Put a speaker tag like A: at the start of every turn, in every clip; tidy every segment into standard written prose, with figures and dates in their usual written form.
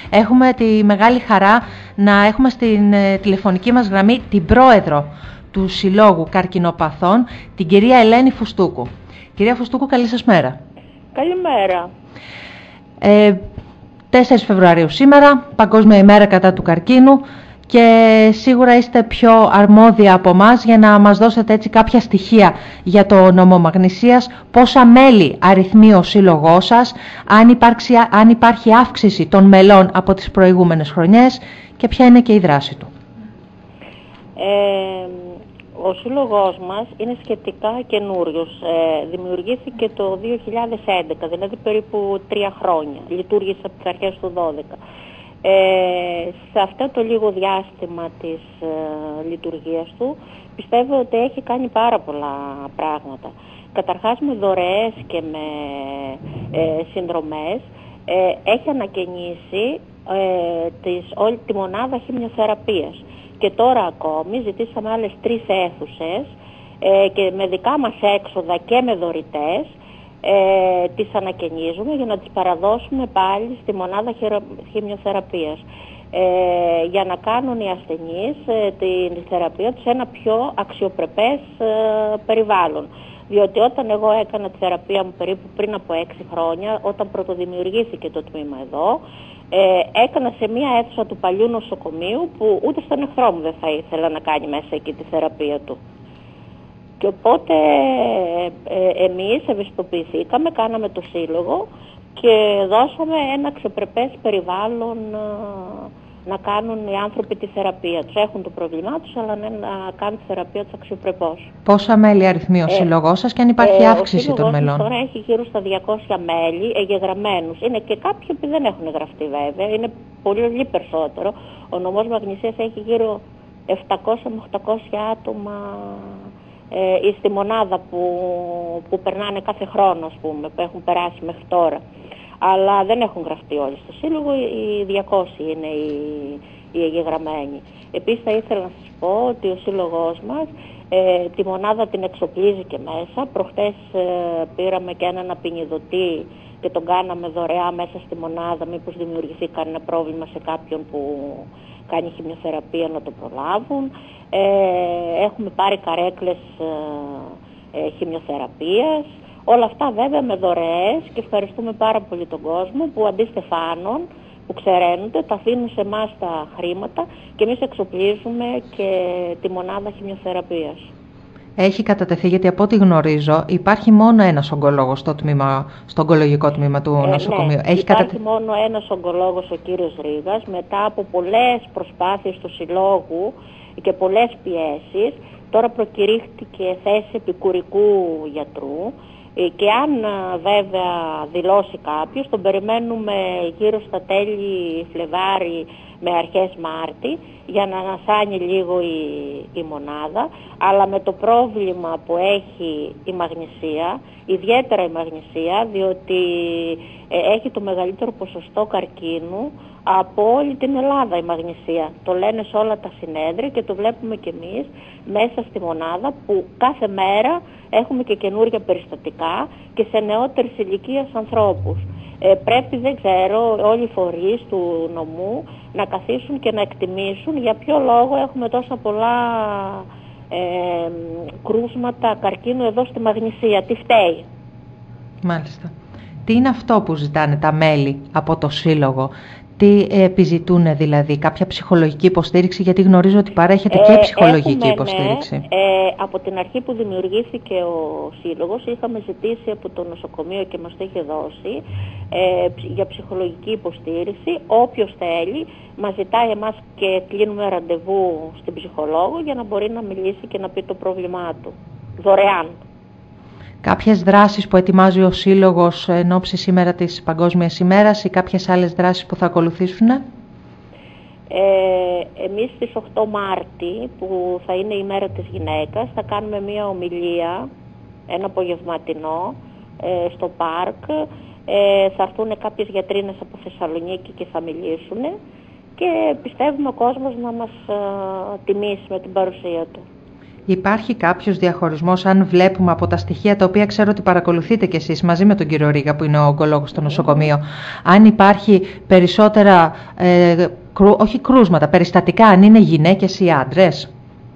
A: Έχουμε τη μεγάλη χαρά να έχουμε στην τηλεφωνική μας γραμμή την πρόεδρο του Συλλόγου Καρκινοπαθών, την κυρία Ελένη Φουστούκου. Κυρία Φουστούκου, καλή σας μέρα.
B: Καλημέρα.
A: 4 Φεβρουαρίου σήμερα, Παγκόσμια ημέρα κατά του καρκίνου, και σίγουρα είστε πιο αρμόδια από εμάς για να μας δώσετε έτσι κάποια στοιχεία για το νόμο Μαγνησίας, πόσα μέλη αριθμεί ο σύλλογός σας, αν υπάρχει αύξηση των μελών από τις προηγούμενες χρονιές και ποια είναι και η δράση του.
B: Ο σύλλογός μας είναι σχετικά καινούριος. Δημιουργήθηκε το 2011, δηλαδή περίπου 3 χρόνια. Λειτουργήσε από τις αρχές του 2012. Σε αυτό το λίγο διάστημα της λειτουργίας του πιστεύω ότι έχει κάνει πάρα πολλά πράγματα. Καταρχάς με δωρεές και με συνδρομές έχει ανακαινήσει όλη τη μονάδα χημειοθεραπείας. Και τώρα ακόμη ζητήσαμε άλλες 3 αίθουσες και με δικά μας έξοδα και με δωρητές τις ανακαινίζουμε για να τις παραδώσουμε πάλι στη μονάδα χημειοθεραπείας για να κάνουν οι ασθενείς τη θεραπεία τους σε ένα πιο αξιοπρεπές περιβάλλον. Διότι όταν εγώ έκανα τη θεραπεία μου περίπου πριν από 6 χρόνια, όταν πρωτοδημιουργήθηκε το τμήμα εδώ, έκανα σε μία αίθουσα του παλιού νοσοκομείου που ούτε στον εχθρό μου δεν θα ήθελα να κάνει μέσα εκεί τη θεραπεία του. Και οπότε εμείς ευαισθητοποιηθήκαμε, κάναμε το σύλλογο και δώσαμε ένα αξιοπρεπές περιβάλλον να κάνουν οι άνθρωποι τη θεραπεία τους. Έχουν το πρόβλημά τους, αλλά να κάνουν τη θεραπεία τους αξιοπρεπώς.
A: Πόσα μέλη αριθμεί ο σύλλογός σας και αν υπάρχει αύξηση των μελών?
B: Ο σύλλογος τώρα έχει γύρω στα 200 μέλη εγγεγραμμένους. Είναι και κάποιοι που δεν έχουν γραφτεί βέβαια, είναι πολύ περισσότερο. Ο νομός Μαγνησίας έχει γύρω 700 με 800 άτομα στη μονάδα που περνάνε κάθε χρόνο, ας πούμε, που έχουν περάσει μέχρι τώρα. Αλλά δεν έχουν γραφτεί όλοι στο σύλλογο, οι 200 είναι οι εγγεγραμμένοι. Επίσης θα ήθελα να σας πω ότι ο σύλλογός μας τη μονάδα την εξοπλίζει και μέσα. Προχτές πήραμε και έναν απεινιδωτή και τον κάναμε δωρεά μέσα στη μονάδα, μήπως δημιουργηθεί κανένα πρόβλημα σε κάποιον που κάνει χημειοθεραπεία να το προλάβουν. Έχουμε πάρει καρέκλες χημειοθεραπείας. Όλα αυτά βέβαια με δωρεές και ευχαριστούμε πάρα πολύ τον κόσμο που αντί στεφάνων που ξεραίνονται τα αφήνουν σε εμάς τα χρήματα και εμείς εξοπλίζουμε και τη μονάδα χημειοθεραπείας.
A: Έχει κατατεθεί, γιατί από ό,τι γνωρίζω υπάρχει μόνο ένας ογκολόγος στο ογκολογικό τμήμα του νοσοκομείου.
B: Ναι, υπάρχει μόνο ένας ογκολόγος, ο κύριος Ρήγας, μετά από πολλές προσπάθειες του συλλόγου και πολλές πιέσεις. Τώρα προκηρύχθηκε θέση επικουρικού γιατρού και αν βέβαια δηλώσει κάποιος, τον περιμένουμε γύρω στα τέλη Φλεβάρι με αρχές Μάρτη για να ανασάνει λίγο η μονάδα, αλλά με το πρόβλημα που έχει η Μαγνησία, ιδιαίτερα η Μαγνησία, διότι έχει το μεγαλύτερο ποσοστό καρκίνου από όλη την Ελλάδα η Μαγνησία. Το λένε σε όλα τα συνέδρια και το βλέπουμε κι εμείς μέσα στη μονάδα που κάθε μέρα έχουμε και καινούργια περιστατικά και σε νεότερης ηλικίας ανθρώπους. Πρέπει, δεν ξέρω, όλοι οι φορείς του νομού να καθίσουν και να εκτιμήσουν για ποιο λόγο έχουμε τόσα πολλά κρούσματα καρκίνου εδώ στη Μαγνησία. Τι φταίει?
A: Μάλιστα. Τι είναι αυτό που ζητάνε τα μέλη από το Σύλλογο? Τι επιζητούν δηλαδή? Κάποια ψυχολογική υποστήριξη? Γιατί γνωρίζω ότι παρέχεται και ψυχολογική υποστήριξη.
B: Από την αρχή που δημιουργήθηκε ο Σύλλογος είχαμε ζητήσει από το νοσοκομείο και μας το είχε δώσει για ψυχολογική υποστήριξη. Όποιος θέλει μας ζητάει εμάς και κλείνουμε ραντεβού στην ψυχολόγο για να μπορεί να μιλήσει και να πει το πρόβλημά του δωρεάν.
A: Κάποιες δράσεις που ετοιμάζει ο Σύλλογος εν ώψη σήμερα της Παγκόσμιας ημέρας ή κάποιες άλλες δράσεις που θα ακολουθήσουν?
B: Εμείς στις 8 Μάρτη, που θα είναι η μέρα της γυναίκας, θα κάνουμε μία ομιλία, ένα απογευματινό, στο πάρκ. Θα έρθουν κάποιες γιατρίνες από Θεσσαλονίκη και θα μιλήσουν και πιστεύουμε ο κόσμος να μας τιμήσει με την παρουσία του.
A: Υπάρχει κάποιος διαχωρισμός, αν βλέπουμε από τα στοιχεία τα οποία ξέρω ότι παρακολουθείτε κι εσείς μαζί με τον κύριο Ρίγα που είναι ο ογκολόγος στο νοσοκομείο, αν υπάρχει περισσότερα, όχι κρούσματα, περιστατικά, αν είναι γυναίκες ή άντρες?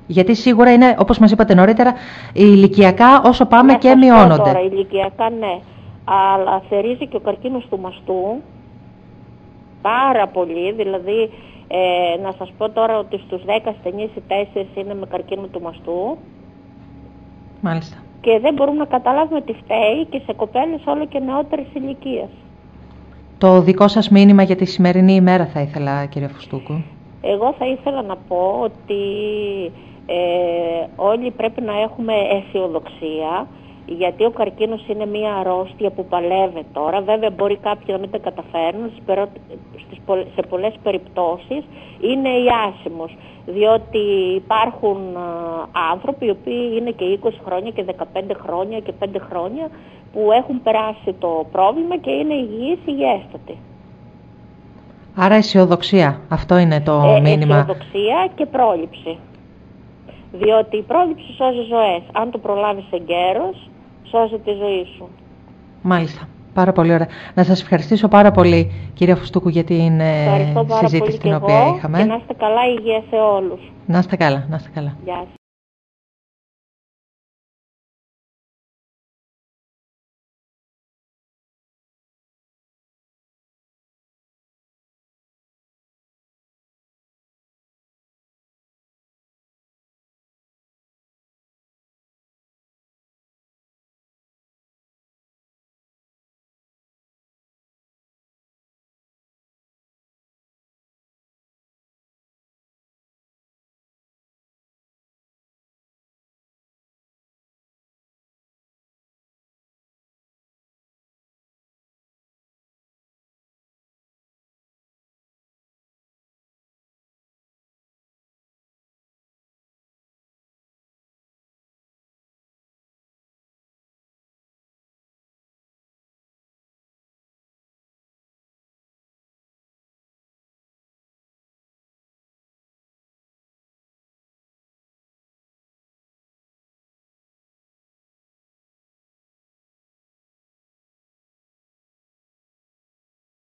A: Γιατί σίγουρα είναι, όπως μας είπατε νωρίτερα, ηλικιακά όσο πάμε και μειώνονται.
B: Τώρα, ηλικιακά ναι, αλλά θερίζει και ο καρκίνος του μαστού πάρα πολύ, δηλαδή να σας πω τώρα ότι στους 10 ασθενείς οι 4 είναι με καρκίνο του μαστού.
A: Μάλιστα.
B: Και δεν μπορούμε να καταλάβουμε τι φταίει και σε κοπέλες όλο και νεότερης ηλικίας.
A: Το δικό σας μήνυμα για τη σημερινή ημέρα θα ήθελα, κύριε Φουστούκου.
B: Εγώ θα ήθελα να πω ότι όλοι πρέπει να έχουμε αισιοδοξία, γιατί ο καρκίνος είναι μια αρρώστια που παλεύει τώρα. Βέβαια μπορεί κάποιοι να μην τα καταφέρουν, σε πολλές περιπτώσεις είναι ιάσιμος, διότι υπάρχουν άνθρωποι οι οποίοι είναι και 20 χρόνια και 15 χρόνια και 5 χρόνια που έχουν περάσει το πρόβλημα και είναι υγιείς, υγιέστατοι.
A: Άρα αισιοδοξία, αυτό είναι το μήνυμα.
B: Αισιοδοξία και πρόληψη. Διότι η πρόληψη σώζει ζωές. Αν το προλάβεις εγκαίρος, σώζει τη ζωή σου.
A: Μάλιστα. Πάρα πολύ ωραία. Να σας ευχαριστήσω πάρα πολύ, κυρία Φουστούκου, για την συζήτηση την οποία είχαμε.
B: Και να είστε καλά, υγεία σε όλους.
A: Να είστε καλά, να είστε καλά.
B: Γεια σας.